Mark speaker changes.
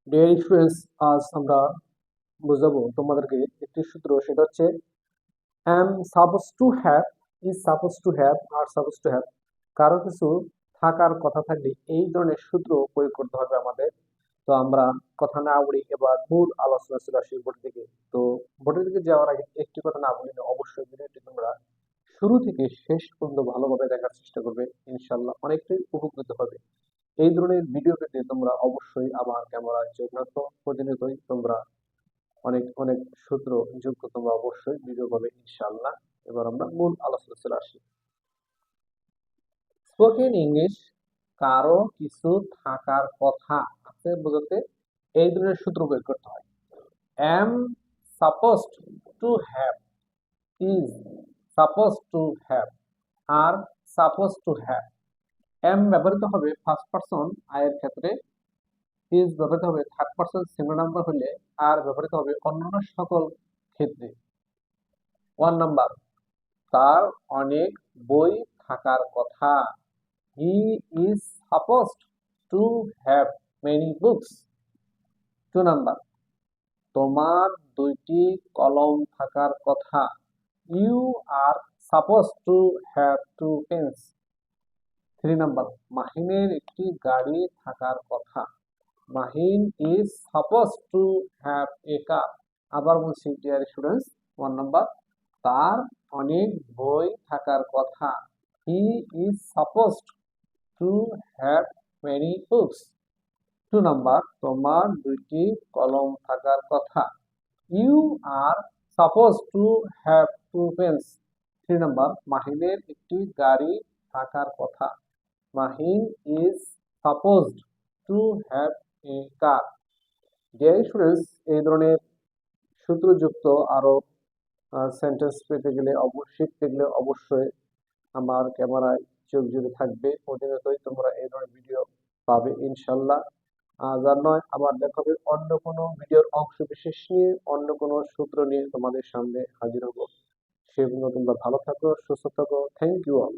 Speaker 1: Dear students, আজ আমরা বুঝাবো তোমাদেরকে একটি সূত্র। সেটা হচ্ছে am supposed to have, is supposed to have, are supposed to have। কারো কিছু থাকার কথা থাকলে এই ধরনের সূত্র প্রয়োগ করতে হবে আমাদের। তো আমরা কথা না বলি, এবার মূল আলোচনা চলে আসি বোর্ডের দিকে। তো বোর্ডের দিকে যাওয়ার আগে একটি কথা না বলি না, অবশ্যই ভিডিওটি তোমরা শুরু থেকে শেষ পর্যন্ত ভালোভাবে দেখার চেষ্টা করবে। ইনশাল্লাহ অনেকটাই উপকৃত হবে। এই ধরনের ভিডিও পেতে তোমরা অবশ্যই আমার ক্যামেরায় চোখ রাখো। প্রতিনিয়তই তোমরা অনেক অনেক সূত্র যুক্ত তোমরা অবশ্যই ভিডিও পাবে ইনশাআল্লাহ। এবার আমরা মূল আলোচনা চলে আসি। স্পোকেন ইংলিশ, কারো কিছু থাকার কথা আছে বোঝাতে এই ধরনের সূত্র প্রয়োগ করতে হয়। am supposed to have, is supposed to have, are supposed to have। am ব্যবহৃত হবে ফার্স্ট পারসন আই এর ক্ষেত্রে, ইজ ব্যবহৃত হবে থার্ড পারসন সিঙ্গুলার নাম্বার হলে, আর ব্যবহৃত হবে অন্যান্য সকল ক্ষেত্রে। 1 নাম্বার, তার অনেক বই থাকার কথা। He is supposed to have many books. 2 number, তোমার 2টি কলম থাকার কথা। You are supposed to have 2 pens. 3 number, মাহিনের একটি গাড়ি থাকার কথা। Mahin is suppose to have a car. আবার বলছি ডিয়ার স্টুডেন্টস, 1 নাম্বার, তার অনেক বই থাকার কথা। He is suppose to have many books. 2 number, তোমার 2টি কলম থাকার কথা। You are suppose to have 2 pens. 3 number, মাহিনের একটি গাড়ি থাকার কথা। Mahin is supposed to have a car. Dear students, এই ধরনের সূত্রযুক্ত আরো সেন্টেন্স পেতে গেলে শিখতে গেলে অবশ্যই আমার ক্যামেরায় চোখ জুড়ে থাকবে। প্রতিনিয়তই তোমরা এই ধরনের ভিডিও পাবে ইনশাল্লাহ। যার নয়, আবার দেখা হবে অন্য কোনো ভিডিওর অংশ বিশেষ নিয়ে, অন্য কোনো সূত্র নিয়ে তোমাদের সামনে হাজির হবো। সে পর্যন্ত তোমরা ভালো থাকো, সুস্থ থাকো। Thank you all.